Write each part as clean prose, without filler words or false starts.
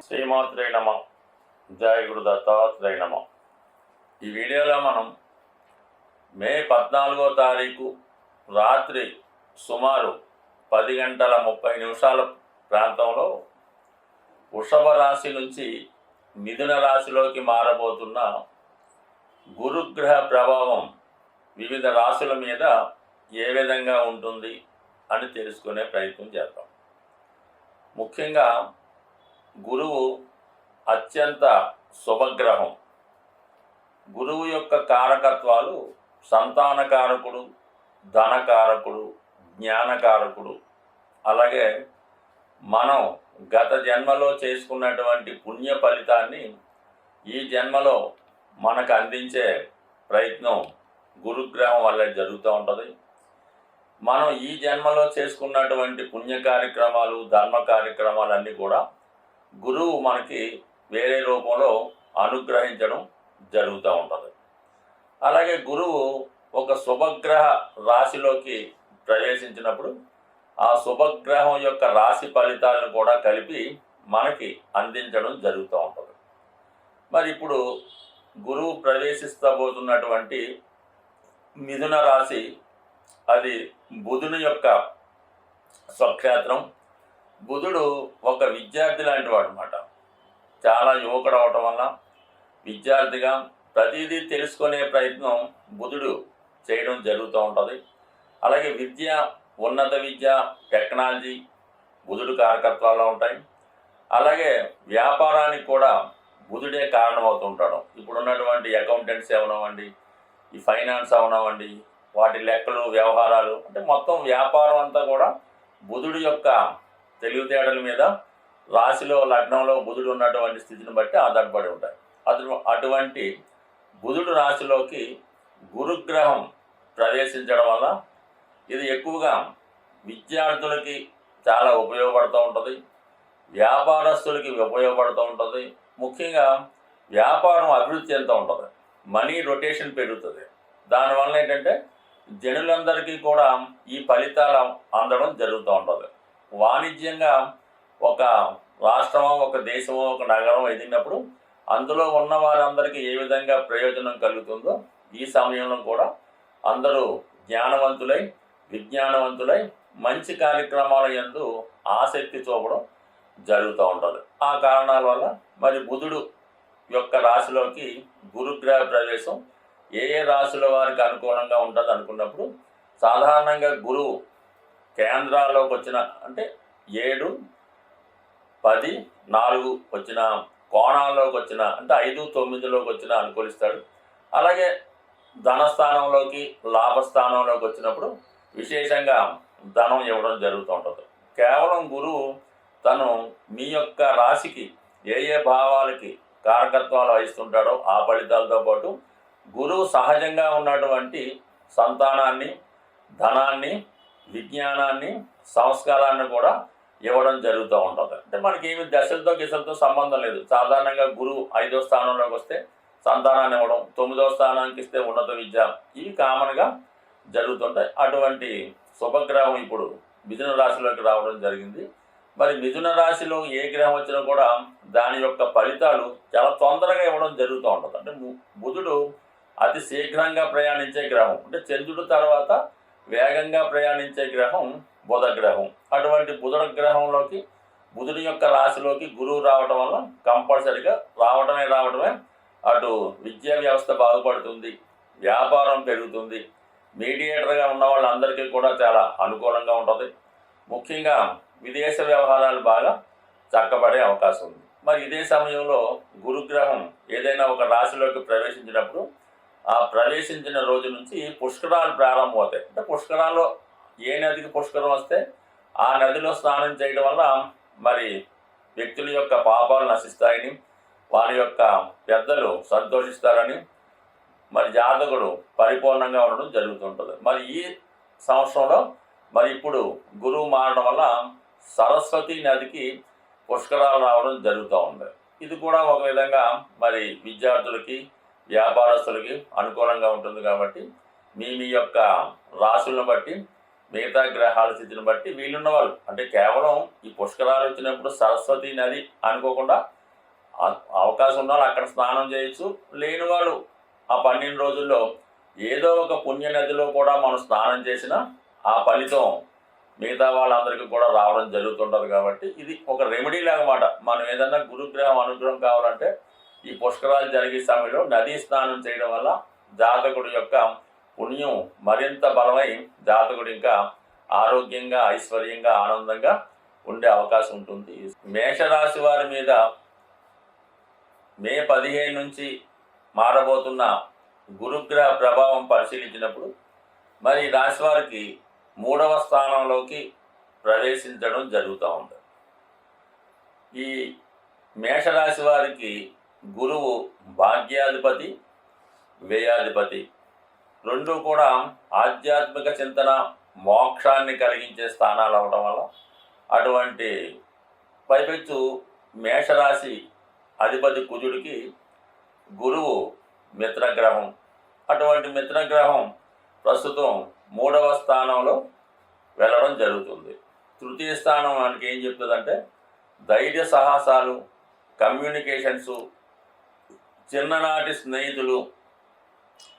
శ్రీమాత్రే నమ. జయ గురు దత్తాత్రేయ నమ. ఈ వీడియోలో మనం మే 14వ తారీఖు రాత్రి సుమారు 10 గంటల 30 నిమిషాల ప్రాంతంలో వృషభ రాశి నుంచి మిథున రాశిలోకి మారబోతున్న గురుగ్రహ ప్రభావం వివిధ రాశుల మీద ఏ విధంగా ఉంటుంది అని తెలుసుకునే ప్రయత్నం చేద్దాం. ముఖ్యంగా గురువు అత్యంత శుభగ్రహం. గురువు యొక్క కారకత్వాలు సంతానకారకుడు, ధనకారకుడు, జ్ఞానకారకుడు. అలాగే మనం గత జన్మలో చేసుకున్నటువంటి పుణ్య ఫలితాన్ని ఈ జన్మలో మనకు అందించే ప్రయత్నం గురుగ్రహం వల్ల జరుగుతూ ఉంటుంది. మనం ఈ జన్మలో చేసుకున్నటువంటి పుణ్య కార్యక్రమాలు, ధర్మ కార్యక్రమాలన్నీ కూడా గురువు మనకి వేరే రూపంలో అనుగ్రహించడం జరుగుతూ ఉంటుంది. అలాగే గురువు ఒక శుభగ్రహ రాశిలోకి ప్రవేశించినప్పుడు ఆ శుభగ్రహం యొక్క రాశి ఫలితాలను కూడా కలిపి మనకి అందించడం జరుగుతూ ఉంటుంది. మరి ఇప్పుడు గురువు ప్రవేశిస్తబోతున్నటువంటి మిథున రాశి, అది బుధుని యొక్క స్వక్షేత్రం. బుధుడు ఒక విద్యార్థి లాంటి వాడు అన్నమాట. చాలా యువకుడు అవటం వల్ల విద్యార్థిగా ప్రతిదీ తెలుసుకునే ప్రయత్నం బుధుడు చేయడం జరుగుతూ ఉంటుంది. అలాగే విద్య, ఉన్నత విద్య, టెక్నాలజీ బుధుడు కారకత్వాల్లో ఉంటాయి. అలాగే వ్యాపారానికి కూడా బుధుడే కారణమవుతుంటాడు. ఇప్పుడున్నటువంటి అకౌంటెంట్స్ అవనవ్వండి, ఈ ఫైనాన్స్ అవనవ్వండి, వాటి లెక్కలు, వ్యవహారాలు, అంటే మొత్తం వ్యాపారం అంతా కూడా బుధుడి యొక్క తెలివితేటల మీద రాశిలో, లగ్నంలో బుధుడు ఉన్నటువంటి స్థితిని బట్టి ఆధారపడి ఉంటాయి. అటువంటి బుధుడు రాశిలోకి గురుగ్రహం ప్రవేశించడం వల్ల ఇది ఎక్కువగా విద్యార్థులకి చాలా ఉపయోగపడుతూ ఉంటుంది, వ్యాపారస్తులకి ఉపయోగపడుతూ ఉంటుంది. ముఖ్యంగా వ్యాపారం అభివృద్ధి చెందుతూ ఉంటుంది, మనీ రొటేషన్ పెరుగుతుంది. దానివల్ల ఏంటంటే జనులందరికీ కూడా ఈ ఫలితాలు అందడం జరుగుతూ ఉంటుంది. వాణిజ్యంగా ఒక రాష్ట్రమో, ఒక దేశమో, ఒక నగరం ఎదిగినప్పుడు అందులో ఉన్న వారందరికీ ఏ విధంగా ప్రయోజనం కలుగుతుందో ఈ సమయంలో కూడా అందరూ జ్ఞానవంతులై, విజ్ఞానవంతులై మంచి కార్యక్రమాల యందు ఆసక్తి చూపడం జరుగుతూ ఉంటుంది. ఆ కారణాల వల్ల మరి బుధుడు యొక్క రాశిలోకి గురుగ్రహ ప్రవేశం ఏ ఏ రాశుల వారికి అనుకూలంగా ఉంటుంది అనుకున్నప్పుడు, సాధారణంగా గురువు కేంద్రాల్లోకి వచ్చిన, అంటే 7, 10, 4 వచ్చిన కోణాల్లోకి వచ్చిన, అంటే 5, 9లోకి వచ్చిన అనుకూలిస్తాడు. అలాగే ధనస్థానంలోకి, లాభస్థానంలోకి వచ్చినప్పుడు విశేషంగా ధనం ఇవ్వడం జరుగుతూ ఉంటుంది. కేవలం గురువు తను మీ యొక్క రాశికి ఏ ఏ భావాలకి కారకత్వాలు వహిస్తుంటాడో ఆ ఫలితాలతో పాటు గురువు సహజంగా ఉన్నటువంటి సంతానాన్ని, ధనాన్ని, విజ్ఞానాన్ని, సంస్కారాన్ని కూడా ఇవ్వడం జరుగుతూ ఉంటుంది. అంటే మనకి ఏమి దశలతో గిశలతో సంబంధం లేదు. సాధారణంగా గురువు 5వ స్థానంలోకి వస్తే సంతానాన్ని ఇవ్వడం, 9వ స్థానానికి ఇస్తే ఉన్నత విద్య, ఇవి కామన్గా జరుగుతుంటాయి. అటువంటి శుభగ్రహం ఇప్పుడు మిథున రాశిలోకి రావడం జరిగింది. మరి మిథున రాశిలో ఏ గ్రహం వచ్చినా కూడా దాని యొక్క ఫలితాలు చాలా తొందరగా ఇవ్వడం జరుగుతూ ఉంటుంది. అంటే బుధుడు అతి శీఘ్రంగా ప్రయాణించే గ్రహం, అంటే చంద్రుడు తర్వాత వేగంగా ప్రయాణించే గ్రహం బుధ గ్రహం. అటువంటి బుధ గ్రహంలోకి, బుధుని యొక్క రాశిలోకి గురువు రావడం వల్ల కంపల్సరిగా రావడమే అటు విద్యా వ్యవస్థ బాగుపడుతుంది, వ్యాపారం పెరుగుతుంది, మీడియేటర్గా ఉన్న వాళ్ళందరికీ కూడా చాలా అనుకూలంగా ఉంటుంది. ముఖ్యంగా విదేశ వ్యవహారాలు బాగా చక్కబడే అవకాశం ఉంది. మరి ఇదే సమయంలో గురుగ్రహం ఏదైనా ఒక రాశిలోకి ప్రవేశించినప్పుడు ఆ ప్రవేశించిన రోజు నుంచి పుష్కరాలు ప్రారంభమవుతాయి. అంటే పుష్కరాల్లో ఏ నదికి పుష్కరం వస్తే ఆ నదిలో స్నానం చేయడం వల్ల మరి వ్యక్తుల యొక్క పాపాలు నశిస్తాయని, వారి యొక్క పెద్దలు సంతోషిస్తారని, మరి జాతకుడు పరిపూర్ణంగా ఉండడం జరుగుతుంటుంది. మరి ఈ సంవత్సరంలో మరి ఇప్పుడు గురువు మారడం వల్ల సరస్వతి నదికి పుష్కరాలు రావడం జరుగుతూ ఉంది. ఇది కూడా ఒక విధంగా మరి విద్యార్థులకి, వ్యాపారస్తులకి అనుకూలంగా ఉంటుంది. కాబట్టి మీ యొక్క రాశులను బట్టి మిగతా గ్రహాల స్థితిని బట్టి వీళ్ళున్న వాళ్ళు అంటే కేవలం ఈ పుష్కరాలు వచ్చినప్పుడు సరస్వతి నది అనుకోకుండా అవకాశం ఉన్న వాళ్ళు అక్కడ స్నానం చేయొచ్చు. లేని వాళ్ళు ఆ 12 రోజుల్లో ఏదో ఒక పుణ్య నదిలో కూడా మనం స్నానం చేసినా ఆ ఫలితం మిగతా వాళ్ళందరికీ కూడా రావడం జరుగుతుంటుంది. కాబట్టి ఇది ఒక రెమెడీ లాగమాట. మనం ఏదన్నా గురుగ్రహం అనుగ్రహం కావాలంటే ఈ పుష్కరాలు జరిగే సమయంలో నదీ స్నానం చేయడం వల్ల జాతకుడి యొక్క పుణ్యం మరింత బలమై జాతకుడు ఇంకా ఆరోగ్యంగా, ఐశ్వర్యంగా, ఆనందంగా ఉండే అవకాశం ఉంటుంది. మేషరాశి వారి మీద మే 15 నుంచి మారబోతున్న గురుగ్రహ ప్రభావం పరిశీలించినప్పుడు మరి రాశి వారికి 3వ స్థానంలోకి ప్రవేశించడం జరుగుతూ ఉంది. ఈ మేషరాశి వారికి గురువు భాగ్యాధిపతి, వ్యయాధిపతి రెండు కూడా ఆధ్యాత్మిక చింతన, మోక్షాన్ని కలిగించే స్థానాలు అవడం వల్ల అటువంటి పైపెచ్చు మేషరాశి అధిపతి కుజుడికి గురువు మిత్రగ్రహం. అటువంటి మిత్రగ్రహం ప్రస్తుతం 3వ స్థానంలో వెళ్ళడం జరుగుతుంది. తృతీయ స్థానం మనకి ఏం చెప్తుందంటే ధైర్య సాహసాలు, కమ్యూనికేషన్సు, చిన్ననాటి స్నేహితులు,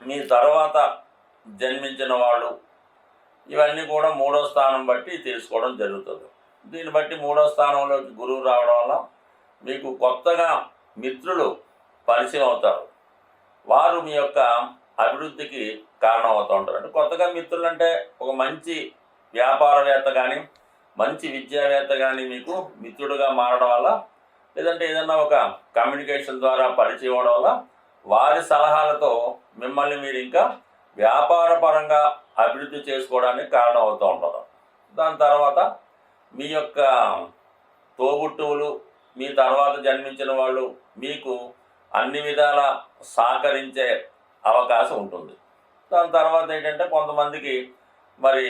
మీ తర్వాత జన్మించిన వాళ్ళు, ఇవన్నీ కూడా 3వ స్థానం బట్టి తెలుసుకోవడం జరుగుతుంది. దీన్ని బట్టి 3వ స్థానంలోకి గురువు రావడం వల్ల మీకు కొత్తగా మిత్రులు పరిచయం అవుతారు. వారు మీ యొక్క అభివృద్ధికి కారణం అవుతూ ఉంటారు. అంటే కొత్తగా మిత్రులు అంటే ఒక మంచి వ్యాపారవేత్త కానీ, మంచి విద్యావేత్త కానీ మీకు మిత్రుడుగా మారడం వల్ల, లేదంటే ఏదన్నా ఒక కమ్యూనికేషన్ ద్వారా పరిచయం అవడం వల్ల వారి సలహాలతో మిమ్మల్ని మీరు ఇంకా వ్యాపార పరంగా అభివృద్ధి చేసుకోవడానికి కారణం అవుతూ ఉంటుంది. దాని తర్వాత మీ యొక్క తోబుట్టువులు, మీ తర్వాత జన్మించిన వాళ్ళు మీకు అన్ని విధాల సహకరించే అవకాశం ఉంటుంది. దాని తర్వాత ఏంటంటే కొంతమందికి మరి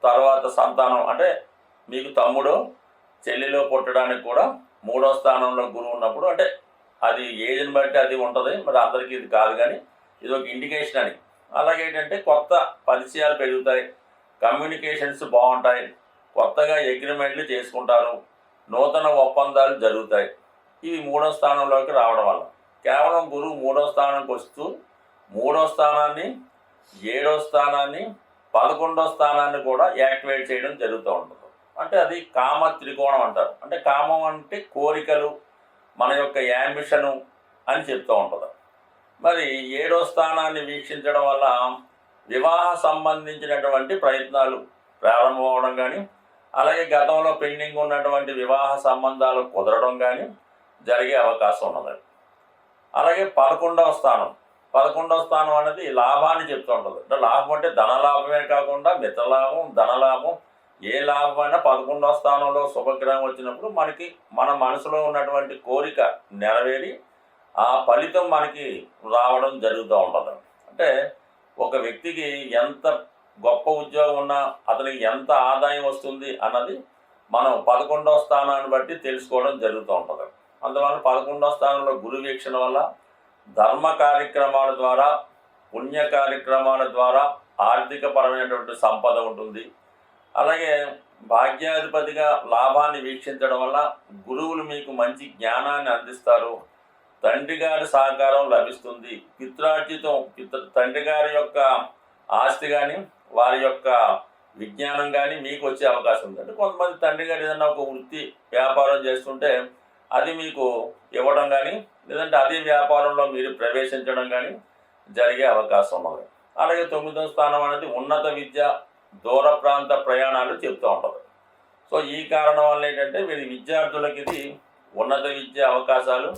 తర్వాత సంతానం అంటే మీకు తమ్ముడు చెల్లిలో పుట్టడానికి కూడా 3వ స్థానంలో గురువు ఉన్నప్పుడు, అంటే అది ఏజ్ని బట్టి అది ఉంటుంది, మరి అందరికీ ఇది కాదు, కానీ ఇది ఒక ఇండికేషన్ అని. అలాగే ఏంటంటే కొత్త పరిచయాలు పెరుగుతాయి, కమ్యూనికేషన్స్ బాగుంటాయి, కొత్తగా అగ్రిమెంట్లు చేసుకుంటారు, నూతన ఒప్పందాలు జరుగుతాయి. ఇవి 3వ స్థానంలోకి రావడం వల్ల కేవలం గురువు 3వ స్థానానికి వస్తూ 3వ స్థానాన్ని, 7వ స్థానాన్ని, 11వ స్థానాన్ని కూడా యాక్టివేట్ చేయడం జరుగుతూ ఉంటుంది. అంటే అది కామ త్రికోణం అంటారు. అంటే కామం అంటే కోరికలు, మన యొక్క యాంబిషను అని చెప్తూ ఉంటుంది. మరి 7వ స్థానాన్ని వీక్షించడం వల్ల వివాహ సంబంధించినటువంటి ప్రయత్నాలు ప్రారంభమవడం కానీ, అలాగే గతంలో పెండింగ్ ఉన్నటువంటి వివాహ సంబంధాలు కుదరడం కానీ జరిగే అవకాశం ఉన్నది. అలాగే 11వ స్థానం, 11వ స్థానం అనేది లాభాన్ని చెప్తూ ఉంటుంది. అంటే లాభం అంటే ధనలాభమే కాకుండా మిత్రలాభం, ధనలాభం, ఏ లాభమైనా 11వ స్థానంలో శుభగ్రహం వచ్చినప్పుడు మనకి మన మనసులో ఉన్నటువంటి కోరిక నెరవేరి ఆ ఫలితం మనకి రావడం జరుగుతూ ఉంటుంది. అంటే ఒక వ్యక్తికి ఎంత గొప్ప ఉద్యోగం ఉన్నా అతనికి ఎంత ఆదాయం వస్తుంది అన్నది మనం 11వ స్థానాన్ని బట్టి తెలుసుకోవడం జరుగుతూ ఉంటుంది. అందువల్ల 11వ స్థానంలో గురు వీక్షణ వల్ల ధర్మ కార్యక్రమాల ద్వారా, పుణ్య కార్యక్రమాల ద్వారా ఆర్థికపరమైనటువంటి సంపద ఉంటుంది. అలాగే భాగ్యాధిపతిగా లాభాన్ని వీక్షించడం వల్ల గురువులు మీకు మంచి జ్ఞానాన్ని అందిస్తారు, తండ్రి గారి సహకారం లభిస్తుంది, పిత్రార్జితం, తండ్రి గారి యొక్క ఆస్తి కానీ, వారి యొక్క విజ్ఞానం కానీ మీకు వచ్చే అవకాశం ఉంది. అంటే కొంతమంది తండ్రి గారు ఏదైనా ఒక వృత్తి వ్యాపారం చేస్తుంటే అది మీకు ఇవ్వడం కానీ, లేదంటే అదే వ్యాపారంలో మీరు ప్రవేశించడం కానీ జరిగే అవకాశం ఉన్నది. అలాగే 9వ స్థానం అనేది ఉన్నత విద్య, దూర ప్రాంత ప్రయాణాలు చెప్తూ ఉంటుంది. సో ఈ కారణం వల్ల ఏంటంటే వీరి విద్యార్థులకి ఇది ఉన్నత విద్య అవకాశాలు,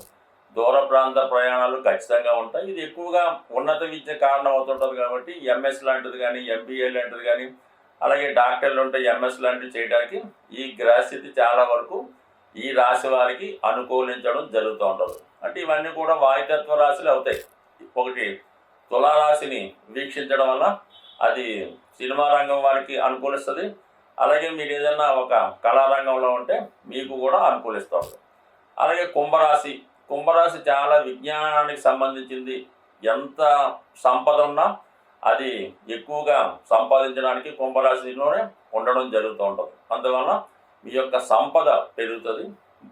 దూర ప్రాంత ప్రయాణాలు ఖచ్చితంగా ఉంటాయి. ఇది ఎక్కువగా ఉన్నత విద్య కారణం అవుతుంటుంది. కాబట్టి ఎంఎస్ లాంటిది కానీ, ఎంబీఏ లాంటిది కానీ, అలాగే డాక్టర్లు ఉంటే ఎంఎస్ లాంటివి చేయడానికి ఈ గ్రహస్థితి చాలా వరకు ఈ రాశి వారికి అనుకూలించడం జరుగుతూ ఉంటుంది. అంటే ఇవన్నీ కూడా వాయుతత్వ రాశులు అవుతాయి. ఒకటి తులారాశిని వీక్షించడం వల్ల అది సినిమా రంగం వారికి అనుకూలిస్తుంది. అలాగే మీరు ఏదైనా ఒక కళారంగంలో ఉంటే మీకు కూడా అనుకూలిస్తుంది. అలాగే కుంభరాశి, కుంభరాశి చాలా విజ్ఞానానికి సంబంధించింది. ఎంత సంపద ఉన్నా అది ఎక్కువగా సంపాదించడానికి కుంభరాశిలోనే ఉండడం జరుగుతూ ఉంటుంది. అందువల్ల మీ యొక్క సంపద పెరుగుతుంది.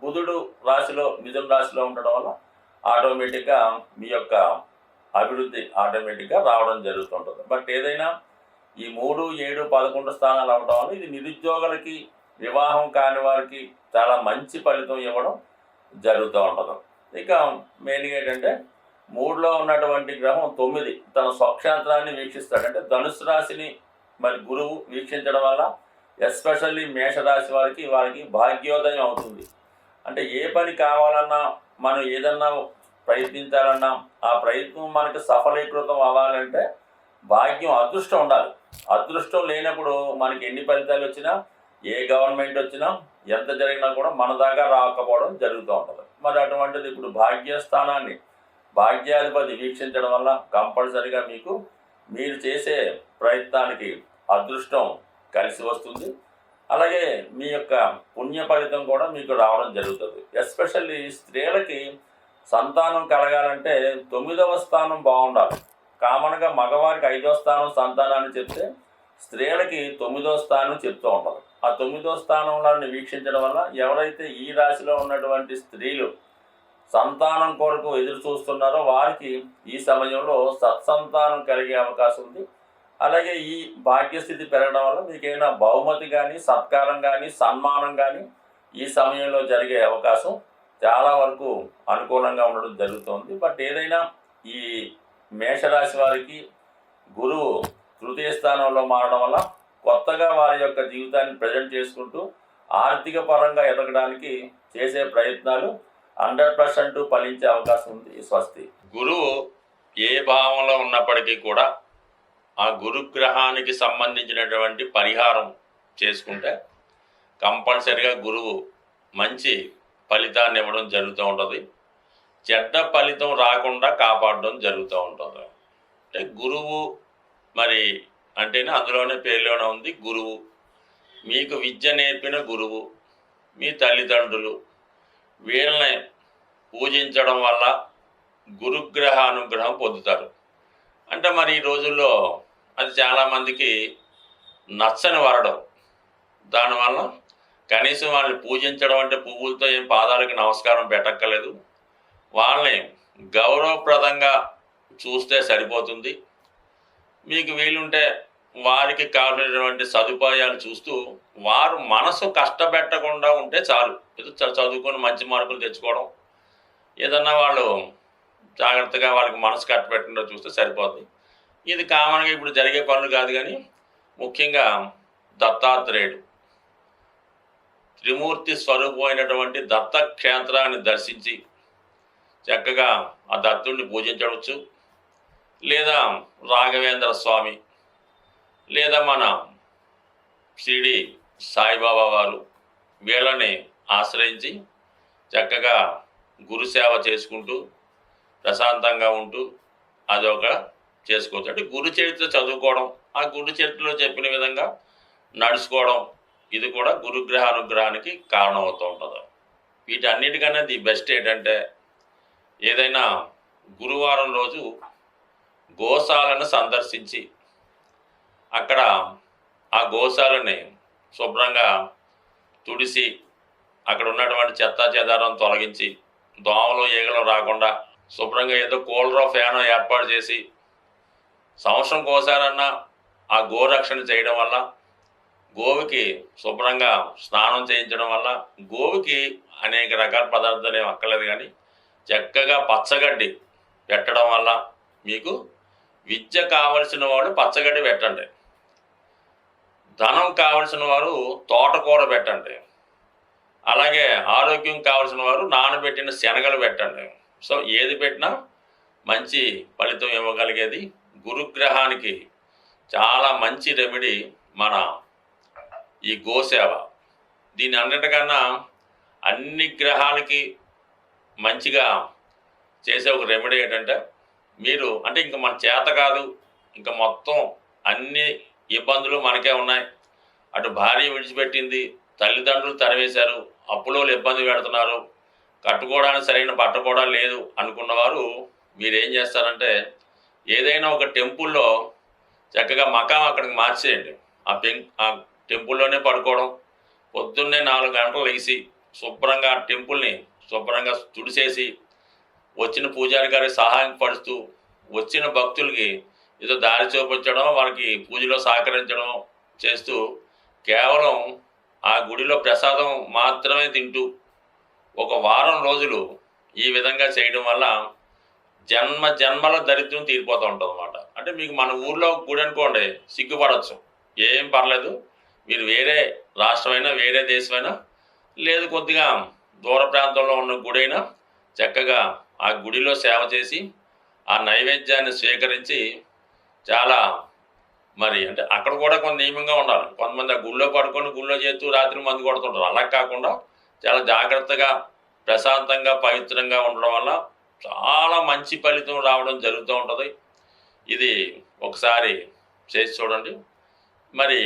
బుధుడు రాశిలో మిథున రాశిలో ఉండడం వల్ల ఆటోమేటిక్గా మీ యొక్క అభివృద్ధి ఆటోమేటిక్గా రావడం జరుగుతుంటుంది. బట్ ఏదైనా ఈ 3, 7, 11 స్థానాలు అవ్వడం వల్ల ఇది నిరుద్యోగులకి, వివాహం కాని వారికి చాలా మంచి ఫలితం ఇవ్వడం జరుగుతూ ఉంటుంది. ఇక మెయిన్గా ఏంటంటే 3లో ఉన్నటువంటి గ్రహం 9 తన స్వక్షేత్రాన్ని వీక్షిస్తాడు. అంటే ధనుసు రాశిని మరి గురువు వీక్షించడం వల్ల ఎస్పెషల్లీ మేషరాశి వారికి భాగ్యోదయం అవుతుంది. అంటే ఏ పని కావాలన్నా, మనం ఏదన్నా ప్రయత్నించాలన్నా ఆ ప్రయత్నం మనకి సఫలీకృతం అవ్వాలంటే భాగ్యం, అదృష్టం ఉండాలి. అదృష్టం లేనప్పుడు మనకి ఎన్ని ఫలితాలు వచ్చినా, ఏ గవర్నమెంట్ వచ్చినా, ఎంత జరిగినా కూడా మన దాకా రాకపోవడం జరుగుతూ ఉంటుంది. మరి అటువంటిది ఇప్పుడు భాగ్యస్థానాన్ని భాగ్యాధిపతి వీక్షించడం వల్ల కంపల్సరిగా మీరు చేసే ప్రయత్నానికి అదృష్టం కలిసి వస్తుంది. అలాగే మీ యొక్క పుణ్య ఫలితం కూడా మీకు రావడం జరుగుతుంది. ఎస్పెషల్లీ స్త్రీలకి సంతానం కలగాలంటే 9వ స్థానం బాగుండాలి. కామన్గా మగవారికి 5వ స్థానం సంతానాన్ని చెప్తే స్త్రీలకి 9వ స్థానం చెప్తూ ఉంటారు. ఆ 9వ స్థానంలో వీక్షించడం వల్ల ఎవరైతే ఈ రాశిలో ఉన్నటువంటి స్త్రీలు సంతానం కొరకు ఎదురు చూస్తున్నారో వారికి ఈ సమయంలో సత్సంతానం కలిగే అవకాశం ఉంది. అలాగే ఈ భాగ్యస్థితి పెరగడం వల్ల మీకైనా బహుమతి కానీ, సత్కారం కానీ, సన్మానం కానీ ఈ సమయంలో జరిగే అవకాశం చాలా వరకు అనుకూలంగా ఉండడం జరుగుతుంది. బట్ ఏదైనా ఈ మేషరాశి వారికి గురువు తృతీయ స్థానంలో మారడం వల్ల కొత్తగా వారి యొక్క జీవితాన్ని ప్రజెంట్ చేసుకుంటూ ఆర్థిక పరంగా ఎదగడానికి చేసే ప్రయత్నాలు 100% ఫలించే అవకాశం ఉంది. స్వస్తి. గురువు ఏ భావంలో ఉన్నప్పటికీ కూడా ఆ గురుగ్రహానికి సంబంధించినటువంటి పరిహారం చేసుకుంటే కంపల్సరిగా గురువు మంచి ఫలితాన్ని ఇవ్వడం జరుగుతూ ఉంటుంది. చెడ్డ ఫలితం రాకుండా కాపాడడం జరుగుతూ ఉంటుంది. అంటే గురువు మరి అంటేనే అందులోనే పేరులోనే ఉంది గురువు. మీకు విద్య నేర్పిన గురువు, మీ తల్లిదండ్రులు, వీళ్ళని పూజించడం వల్ల గురుగ్రహ అనుగ్రహం పొందుతారు. అంటే మరి ఈ రోజుల్లో అది చాలామందికి నచ్చని వరడం. దానివల్ల కనీసం వాళ్ళని పూజించడం అంటే పువ్వులతో ఏం పాదాలకి నమస్కారం పెట్టక్కర్లేదు, వాళ్ళని గౌరవప్రదంగా చూస్తే సరిపోతుంది. మీకు వీలుంటే వారికి కావాల్సినటువంటి సదుపాయాలు చూస్తూ వారు మనసు కష్టపెట్టకుండా ఉంటే చాలు. ఏదో చదువుకొని మంచి మార్కులు తెచ్చుకోవడం, ఏదన్నా వాళ్ళు జాగ్రత్తగా వాళ్ళకి మనసు కట్టబెట్టకుండా చూస్తే సరిపోతుంది. ఇది కామన్గా ఇప్పుడు జరిగే పనులు కాదు. కానీ ముఖ్యంగా దత్తాత్రేయుడు త్రిమూర్తి స్వరూపమైనటువంటి దత్తక్షేత్రాన్ని దర్శించి చక్కగా ఆ దత్తుడిని పూజించవచ్చు. లేదా రాఘవేంద్ర స్వామి, లేదా మన షిరిడి సాయిబాబా వారు, వీళ్ళని ఆశ్రయించి చక్కగా గురుసేవ చేసుకుంటూ ప్రశాంతంగా ఉంటూ అదొక చేసుకోవచ్చు. అంటే గురు చరిత్ర చదువుకోవడం, ఆ గురు చరిత్రలో చెప్పిన విధంగా నడుచుకోవడం, ఇది కూడా గురుగ్రహ అనుగ్రహానికి కారణం అవుతూ ఉంటుంది. వీటన్నిటికన్నా ది బెస్ట్ ఏంటంటే ఏదైనా గురువారం రోజు గోశాలను సందర్శించి అక్కడ ఆ గోశాలని శుభ్రంగా తుడిసి అక్కడ ఉన్నటువంటి చెత్తా చెదారం తొలగించి దోమలు ఈగలు రాకుండా శుభ్రంగా ఏదో కూలరో ఫ్యానో ఏర్పాటు చేసి సంవత్సరం కోసారన్నా ఆ గోరక్షణ చేయడం వల్ల, గోవుకి శుభ్రంగా స్నానం చేయించడం వల్ల, గోవుకి అనేక రకాల పదార్థాలు ఏమి అక్కర్లేదు కానీ చక్కగా పచ్చగడ్డి పెట్టడం వల్ల మీకు విద్య కావలసిన వాడు పచ్చగడ్డి పెట్టండి, ధనం కావలసిన వారు తోటకూర పెట్టండి, అలాగే ఆరోగ్యం కావలసిన వారు నానబెట్టిన శనగలు పెట్టండి. సో ఏది పెట్టినా మంచి ఫలితం ఇవ్వగలిగేది గురుగ్రహానికి చాలా మంచి రెమెడీ మన ఈ గోసేవ. దీని అన్నిటికన్నా అన్ని గ్రహాలకి మంచిగా చేసే ఒక రెమెడీ ఏంటంటే మీరు అంటే ఇంకా మన చేత కాదు, ఇంకా మొత్తం అన్ని ఇబ్బందులు మనకే ఉన్నాయి, అటు భార్య విడిచిపెట్టింది, తల్లిదండ్రులు తరివేశారు, అప్పులోళ్ళు ఇబ్బంది పెడుతున్నారు, కట్టుకోవడానికి సరైన బట్ట కూడా లేదు అనుకున్నవారు మీరేం చేస్తారంటే ఏదైనా ఒక టెంపుల్లో చక్కగా మకాం అక్కడికి మార్చేయండి. ఆ టెంపుల్లోనే పడుకోవడం, పొద్దున్నే 4 గంటలు లేచి శుభ్రంగా టెంపుల్ని శుభ్రంగా తుడిసేసి వచ్చిన పూజారి గారికి సహాయం పడుతూ వచ్చిన భక్తులకి ఏదో దారి చూపించడం, వాళ్ళకి పూజలో సహకరించడం చేస్తూ కేవలం ఆ గుడిలో ప్రసాదం మాత్రమే తింటూ ఒక వారం రోజులు ఈ విధంగా చేయడం వల్ల జన్మల దరిద్రం తీరిపోతూ ఉంటుంది అన్నమాట. అంటే మీకు మన ఊర్లో గుడి అనుకోండి, సిగ్గుపడవచ్చు, ఏం పర్లేదు, మీరు వేరే రాష్ట్రమైనా వేరే దేశమైనా లేదు కొద్దిగా దూర ప్రాంతంలో ఉన్న గుడైనా చక్కగా ఆ గుడిలో సేవ చేసి ఆ నైవేద్యాన్ని స్వీకరించి చాలా మరి అంటే అక్కడ కూడా కొంత నియమంగా ఉండాలి. కొంతమంది ఆ గుళ్ళో పడుకొని గుళ్ళో చేస్తూ రాత్రి మందు కొడుతుంటారు. అలా కాకుండా చాలా జాగ్రత్తగా ప్రశాంతంగా పవిత్రంగా ఉండడం వల్ల చాలా మంచి ఫలితం రావడం జరుగుతూ ఉంటుంది. ఇది ఒకసారి చేసి చూడండి. మరి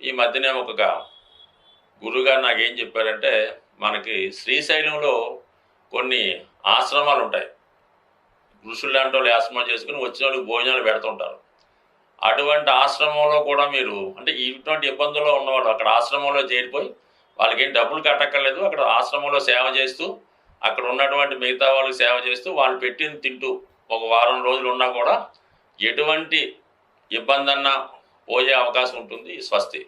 ఈ మధ్యనే ఒక గురువుగారు నాకేం చెప్పారంటే, మనకి శ్రీశైలంలో కొన్ని ఆశ్రమాలు ఉంటాయి. ఋషులు లాంటి వాళ్ళు ఆశ్రమాలు చేసుకుని వచ్చిన వాళ్ళకి భోజనాలు పెడుతుంటారు. అటువంటి ఆశ్రమంలో కూడా మీరు అంటే ఇటువంటి ఇబ్బందుల్లో ఉన్నవాళ్ళు అక్కడ ఆశ్రమంలో చేరిపోయి వాళ్ళకి ఏం డబ్బులు కట్టక్కర్లేదు, అక్కడ ఆశ్రమంలో సేవ చేస్తూ అక్కడ ఉన్నటువంటి మిగతా వాళ్ళకి సేవ చేస్తూ వాళ్ళు పెట్టింది తింటూ ఒక వారం రోజులు ఉన్నా కూడా ఎటువంటి ఇబ్బంది అన్నా పోయే అవకాశం ఉంటుంది. స్వస్తి.